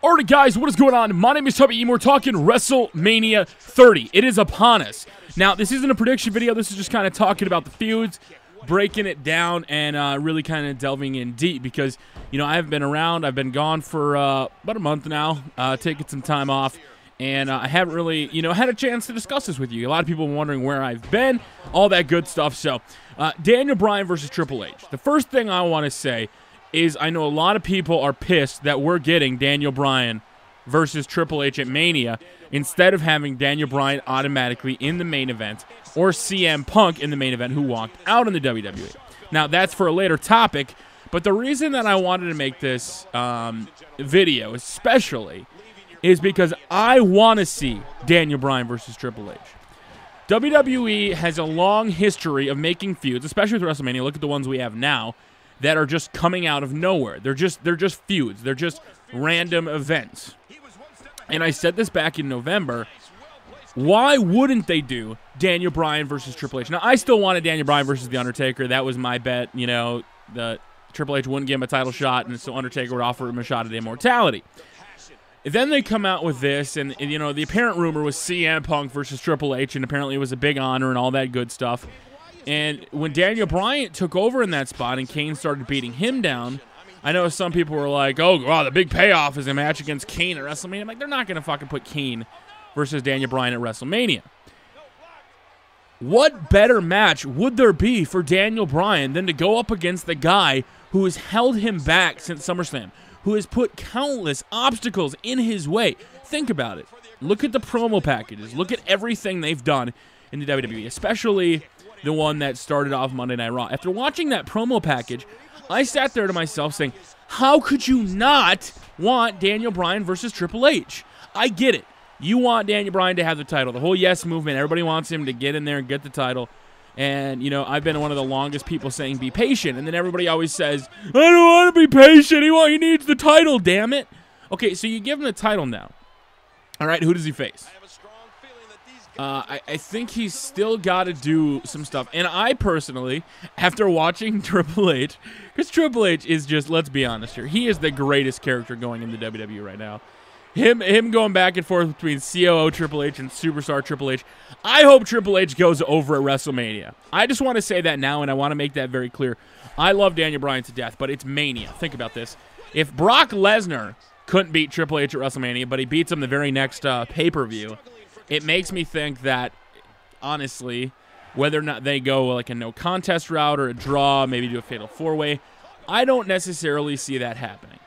Alright guys, what is going on? My name is Tubby and we're talking WrestleMania 30. It is upon us. Now, this isn't a prediction video. This is just kind of talking about the feuds, breaking it down, and really kind of delving in deep because, you know, I haven't been around. I've been gone for about a month now, taking some time off, and I haven't really, you know, had a chance to discuss this with you. A lot of people wondering where I've been, all that good stuff. So, Daniel Bryan versus Triple H. The first thing I want to say is I know a lot of people are pissed that we're getting Daniel Bryan versus Triple H at Mania instead of having Daniel Bryan automatically in the main event or CM Punk in the main event who walked out in the WWE. Now, that's for a later topic, but the reason that I wanted to make this video especially is because I want to see Daniel Bryan versus Triple H. WWE has a long history of making feuds, especially with WrestleMania. Look at the ones we have now, that are just coming out of nowhere. They're just feuds. They're just random events. And I said this back in November. Why wouldn't they do Daniel Bryan versus Triple H? Now, I still wanted Daniel Bryan versus The Undertaker. That was my bet. You know, the Triple H wouldn't give him a title shot, and so Undertaker would offer him a shot at immortality. Then they come out with this, and you know, the apparent rumor was CM Punk versus Triple H, and apparently it was a big honor and all that good stuff. And when Daniel Bryan took over in that spot and Kane started beating him down, I know some people were like, oh, wow, the big payoff is a match against Kane at WrestleMania. I'm like, they're not going to fucking put Kane versus Daniel Bryan at WrestleMania. What better match would there be for Daniel Bryan than to go up against the guy who has held him back since SummerSlam, who has put countless obstacles in his way? Think about it. Look at the promo packages. Look at everything they've done in the WWE, especially the one that started off Monday Night Raw. After watching that promo package, I sat there to myself saying, how could you not want Daniel Bryan versus Triple H? I get it. You want Daniel Bryan to have the title. The whole yes movement, everybody wants him to get in there and get the title. And, you know, I've been one of the longest people saying be patient. And then everybody always says, I don't want to be patient. He needs the title, damn it. Okay, so you give him the title now. All right, who does he face? I think he's still got to do some stuff. And I personally, after watching Triple H, because Triple H is just, let's be honest here, he is the greatest character going in the WWE right now. Him going back and forth between COO Triple H and Superstar Triple H. I hope Triple H goes over at WrestleMania. I just want to say that now, and I want to make that very clear. I love Daniel Bryan to death, but it's Mania. Think about this. If Brock Lesnar couldn't beat Triple H at WrestleMania, but he beats him the very next pay-per-view, it makes me think that, honestly, whether or not they go like a no-contest route or a draw, maybe do a fatal four-way, I don't necessarily see that happening.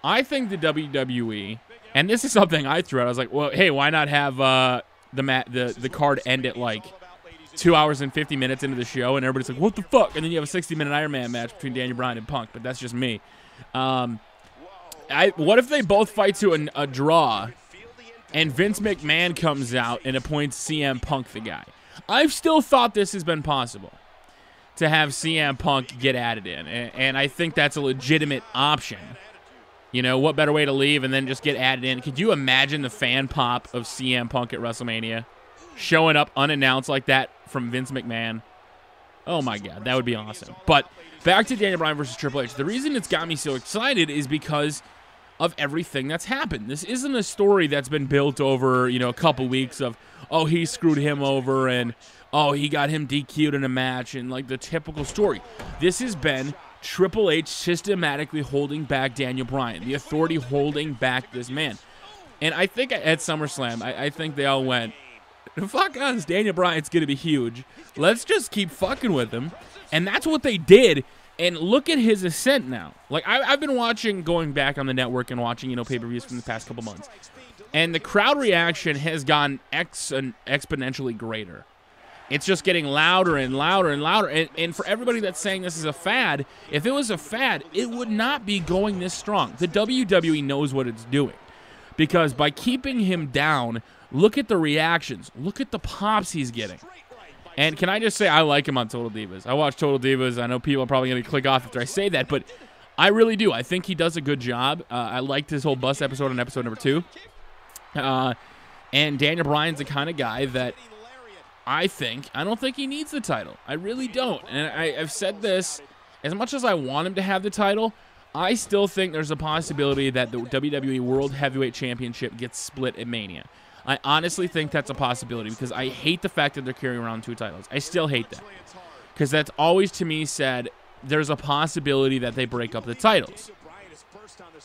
I think the WWE, and this is something I threw out, I was like, well, hey, why not have the card end at like 2 hours and 50 minutes into the show, and everybody's like, what the fuck? And then you have a 60-minute Iron Man match between Daniel Bryan and Punk, but that's just me. What if they both fight to a draw, and Vince McMahon comes out and appoints CM Punk the guy? I've still thought this has been possible, to have CM Punk get added in, and I think that's a legitimate option. You know, what better way to leave and then just get added in? Could you imagine the fan pop of CM Punk at WrestleMania showing up unannounced like that from Vince McMahon? Oh, my God, that would be awesome. But back to Daniel Bryan versus Triple H. The reason it's got me so excited is because of everything that's happened. This isn't a story that's been built over, you know, a couple weeks of, oh, he screwed him over and, oh, he got him DQ'd in a match and, like, the typical story. This has been Triple H systematically holding back Daniel Bryan, the Authority holding back this man. And I think at SummerSlam, I think they all went, fuck us, Daniel Bryan's going to be huge. Let's just keep fucking with him. And that's what they did. And look at his ascent now. Like, I've been watching, going back on the network and watching, you know, pay-per-views from the past couple months. And the crowd reaction has gone exponentially greater. It's just getting louder and louder and louder. And for everybody that's saying this is a fad, if it was a fad, it would not be going this strong. The WWE knows what it's doing. Because by keeping him down, look at the reactions. Look at the pops he's getting. And can I just say, I like him on Total Divas. I watch Total Divas. I know people are probably going to click off after I say that, but I really do. I think he does a good job. I liked his whole bus episode on episode number 2. And Daniel Bryan's the kind of guy that I don't think he needs the title. I really don't. And I've said this, as much as I want him to have the title, I still think there's a possibility that the WWE World Heavyweight Championship gets split at Mania. I honestly think that's a possibility because I hate the fact that they're carrying around 2 titles. I still hate that because that's always to me said there's a possibility that they break up the titles.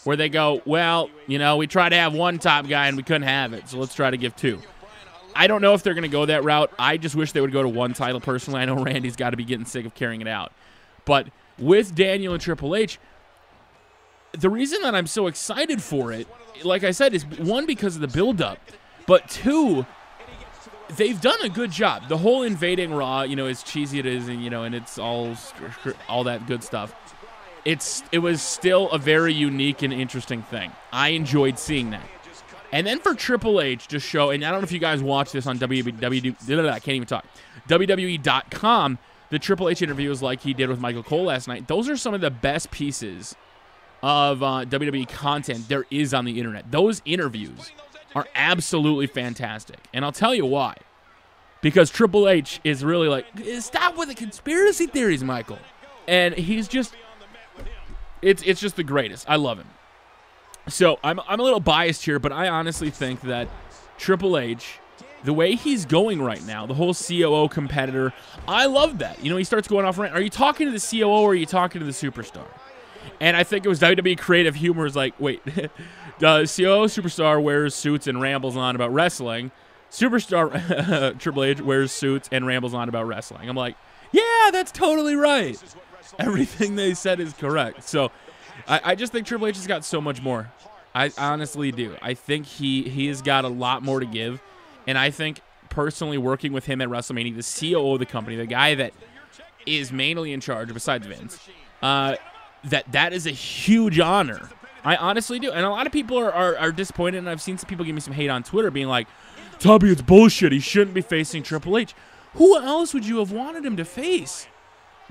Where they go, well, you know, we tried to have 1 top guy and we couldn't have it, so let's try to give 2. I don't know if they're going to go that route. I just wish they would go to 1 title personally. I know Randy's got to be getting sick of carrying it out. But with Daniel and Triple H, the reason that I'm so excited for it, like I said, is 1, because of the build-up. But 2, they've done a good job. The whole invading Raw, you know, as cheesy it is, and, you know, and it's all that good stuff. It was still a very unique and interesting thing. I enjoyed seeing that. And then for Triple H to show, and I don't know if you guys watched this on WWE.com, the Triple H interview was like he did with Michael Cole last night. Those are some of the best pieces of WWE content there is on the internet. Those interviews are absolutely fantastic. And I'll tell you why. Because Triple H is really like, stop with the conspiracy theories, Michael. And he's just, it's just the greatest. I love him. So I'm a little biased here, but I honestly think that Triple H, the way he's going right now, the whole COO competitor, I love that. You know, he starts going off rant. Are you talking to the COO or are you talking to the superstar? And I think it was WWE Creative Humor is like, wait, the COO superstar wears suits and rambles on about wrestling. Superstar Triple H wears suits and rambles on about wrestling. I'm like, yeah, that's totally right. Everything they said is correct. So I just think Triple H has got so much more. I honestly do. I think he has got a lot more to give. And I think personally working with him at WrestleMania, the COO of the company, the guy that is mainly in charge besides Vince, that is a huge honor. I honestly do. And a lot of people are disappointed, and I've seen some people give me some hate on Twitter being like, Tubby, it's bullshit. He shouldn't be facing Triple H. Who else would you have wanted him to face?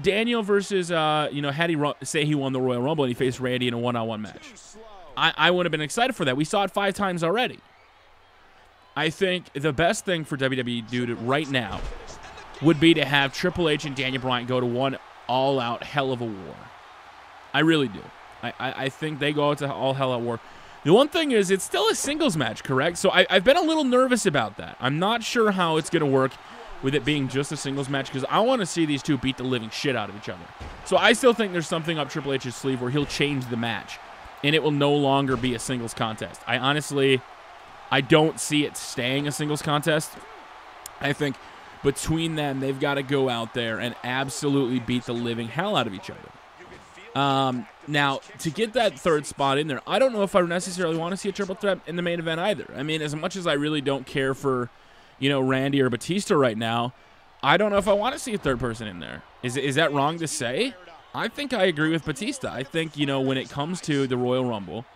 Daniel versus, had he say he won the Royal Rumble and he faced Randy in a one-on-one match. I would have been excited for that. We saw it 5 times already. I think the best thing for WWE to do right now would be to have Triple H and Daniel Bryan go to one all-out hell of a war. I really do. I think they go out to all hell out war. The one thing is, it's still a singles match, correct? So I've been a little nervous about that. I'm not sure how it's going to work with it being just a singles match because I want to see these two beat the living shit out of each other. So I still think there's something up Triple H's sleeve where he'll change the match, and it will no longer be a singles contest. I don't see it staying a singles contest. I think between them, they've got to go out there and absolutely beat the living hell out of each other. Now, to get that 3rd spot in there, I don't know if I necessarily want to see a triple threat in the main event either. I mean, as much as I really don't care for, Randy or Batista right now, I don't know if I want to see a 3rd person in there. Is that wrong to say? I think I agree with Batista. I think, when it comes to the Royal Rumble,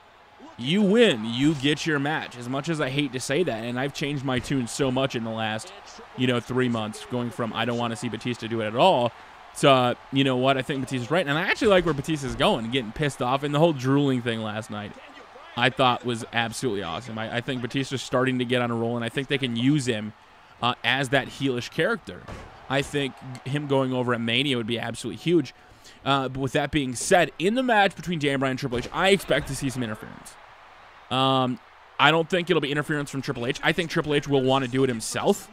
you win, you get your match. As much as I hate to say that, and I've changed my tune so much in the last, 3 months, going from I don't want to see Batista do it at all to, you know what, I think Batista's right. And I actually like where Batista's going, getting pissed off. And the whole drooling thing last night, I thought was absolutely awesome. I think Batista's starting to get on a roll, and I think they can use him as that heelish character. I think him going over at Mania would be absolutely huge. But with that being said, in the match between Daniel Bryan and Triple H, I expect to see some interference. I don't think it'll be interference from Triple H. I think Triple H will want to do it himself.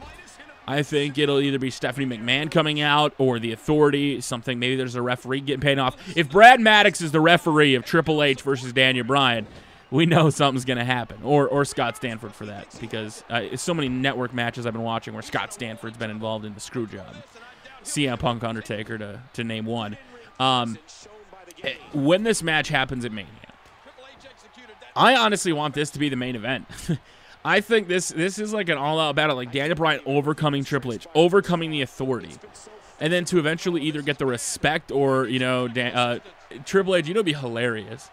I think it'll either be Stephanie McMahon coming out or the Authority, something. Maybe there's a referee getting paid off. If Brad Maddox is the referee of Triple H versus Daniel Bryan, we know something's going to happen. Or Scott Stanford for that, because so many network matches I've been watching where Scott Stanford's been involved in the screw job. CM Punk, Undertaker, to name one. When this match happens at Mania, I honestly want this to be the main event. I think this is like an all-out battle, like Daniel Bryan overcoming Triple H, overcoming the Authority, and then to eventually either get the respect or, Triple H, it'd be hilarious.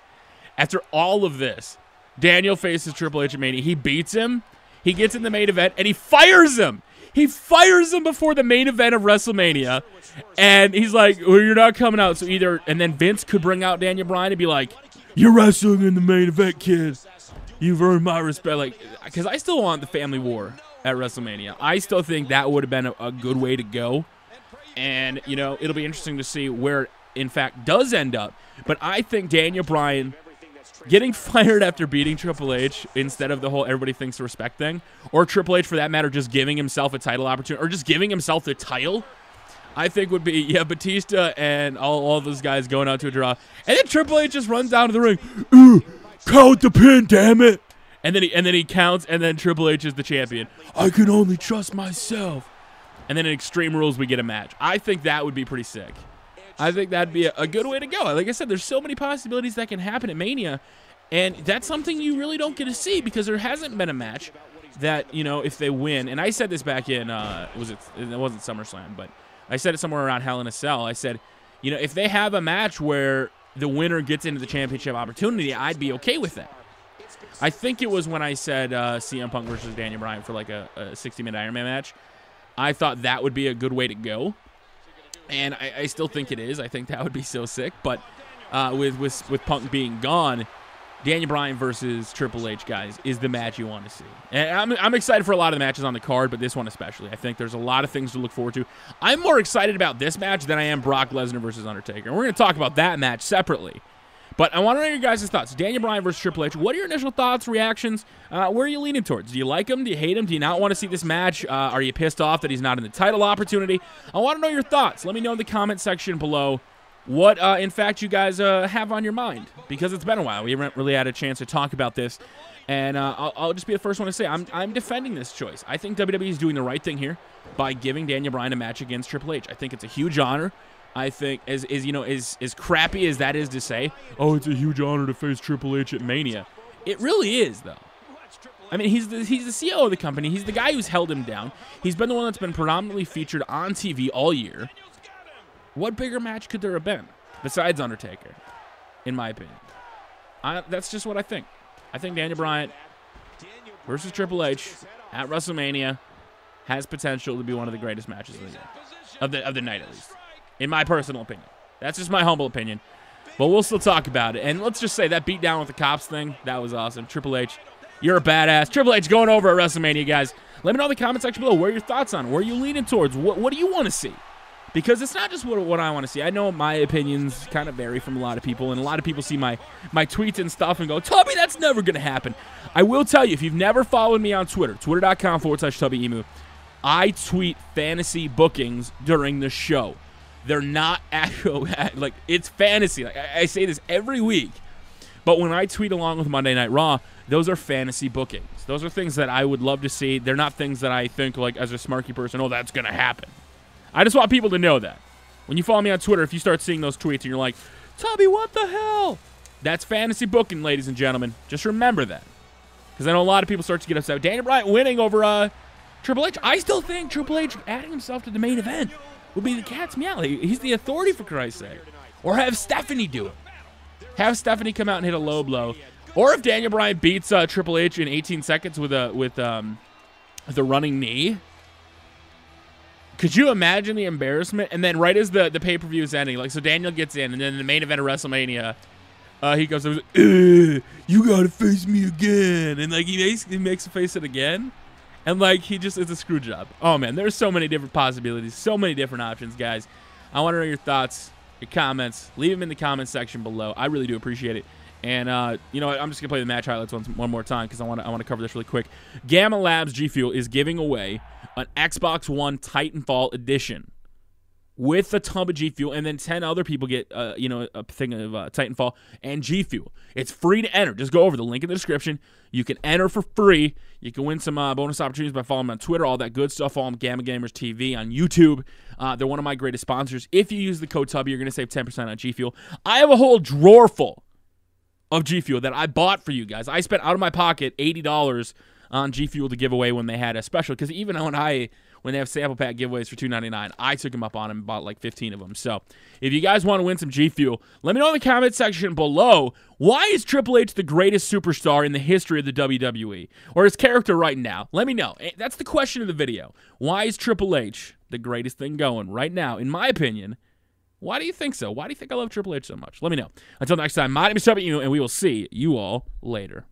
After all of this, Daniel faces Triple H at Mania. He beats him, he gets in the main event, and he fires him. He fires him before the main event of WrestleMania, and he's like, well, you're not coming out. So and then Vince could bring out Daniel Bryan and be like, you're wrestling in the main event, kid. You've earned my respect. Because I still want the family war at WrestleMania. I still think that would have been a good way to go. And, it'll be interesting to see where in fact, does end up. But I think Daniel Bryan getting fired after beating Triple H instead of the whole everybody thinks to respect thing, or Triple H, for that matter, just giving himself a title opportunity, or just giving himself the title, I think would be, Batista and all those guys going out to a draw. And then Triple H just runs down to the ring. Ooh, count the pin, damn it. And then he counts, and then Triple H is the champion. I can only trust myself. And then in Extreme Rules, we get a match. I think that would be pretty sick. I think that'd be a good way to go. Like I said, there's so many possibilities that can happen at Mania, and that's something you really don't get to see because there hasn't been a match that, if they win. And I said this back in, it wasn't SummerSlam, but I said it somewhere around Hell in a Cell. I said, if they have a match where the winner gets into the championship opportunity, I'd be okay with that. I think it was when I said CM Punk versus Daniel Bryan for like a 60-minute Iron Man match. I thought that would be a good way to go. And I still think it is. I think that would be so sick. But with Punk being gone, Daniel Bryan versus Triple H, guys, is the match you want to see. And I'm excited for a lot of the matches on the card, but this one especially. I think there's a lot of things to look forward to. I'm more excited about this match than I am Brock Lesnar versus Undertaker. And we're going to talk about that match separately. But I want to know your guys' thoughts. Daniel Bryan versus Triple H. What are your initial thoughts, reactions? Where are you leaning towards? Do you like him? Do you hate him? Do you not want to see this match? Are you pissed off that he's not in the title opportunity? I want to know your thoughts. Let me know in the comment section below what, in fact, you guys have on your mind. Because it's been a while. We haven't really had a chance to talk about this. And I'll just be the first one to say I'm defending this choice. I think WWE is doing the right thing here by giving Daniel Bryan a match against Triple H. I think it's a huge honor. I think, as crappy as that is to say, oh, it's a huge honor to face Triple H at Mania. It really is, though. I mean, he's the CEO of the company. He's the guy who's held him down. He's been the one that's been predominantly featured on TV all year. What bigger match could there have been besides Undertaker, in my opinion? That's just what I think. I think Daniel Bryan versus Triple H at WrestleMania has potential to be one of the greatest matches of the night, at least. In my personal opinion. That's just my humble opinion. But we'll still talk about it. And let's just say that beatdown with the cops thing, that was awesome. Triple H, you're a badass. Triple H going over at WrestleMania, guys. Let me know in the comment section below. What are your thoughts on it? Where are you leaning towards? What do you want to see? Because it's not just what I want to see. I know my opinions kind of vary from a lot of people. And a lot of people see my tweets and stuff and go, Tubby, that's never going to happen. I will tell you, if you've never followed me on Twitter, twitter.com/TubbyEmu, I tweet fantasy bookings during the show. They're not actual, like, it's fantasy. Like, I say this every week. But when I tweet along with Monday Night Raw, those are fantasy bookings. Those are things that I would love to see. They're not things that I think, like, as a smarky person, oh, that's going to happen. I just want people to know that. When you follow me on Twitter, if you start seeing those tweets and you're like, Tubby, what the hell? That's fantasy booking, ladies and gentlemen. Just remember that. Because I know a lot of people start to get upset. Daniel Bryan winning over Triple H. I still think Triple H adding himself to the main event would be the cat's meow. He's the authority, for Christ's sake. Or have Stephanie do it. Have Stephanie come out and hit a low blow. Or if Daniel Bryan beats Triple H in 18 seconds with the running knee. Could you imagine the embarrassment? And then right as the pay-per-view is ending, like, so Daniel gets in, and then in the main event of WrestleMania, he goes, you gotta face me again. And, like, he makes a face it again. And, like, it's a screw job. Oh, man, there's so many different possibilities, so many different options, guys. I want to know your thoughts, your comments. Leave them in the comment section below. I really do appreciate it. And, you know what? I'm just going to play the match highlights one more time because I want to cover this really quick. Gamma Labs G Fuel is giving away an Xbox One Titanfall edition with the tub of G Fuel, and then 10 other people get, you know, a thing of Titanfall and G Fuel. It's free to enter. Just go over the link in the description. You can enter for free. You can win some bonus opportunities by following them on Twitter, all that good stuff. Follow them Gamma Gamers TV on YouTube. They're one of my greatest sponsors. If you use the code Tubby, you're going to save 10% on G Fuel. I have a whole drawer full of G Fuel that I bought for you guys. I spent out of my pocket $80 on G Fuel to give away when they had a special, because even when they have sample pack giveaways for $2.99, I took them up on them and bought like 15 of them. So if you guys want to win some G Fuel, let me know in the comment section below, why is Triple H the greatest superstar in the history of the WWE? Or his character right now? Let me know. That's the question of the video. Why is Triple H the greatest thing going right now, in my opinion? Why do you think so? Why do you think I love Triple H so much? Let me know. Until next time, my name is Tubby, and we will see you all later.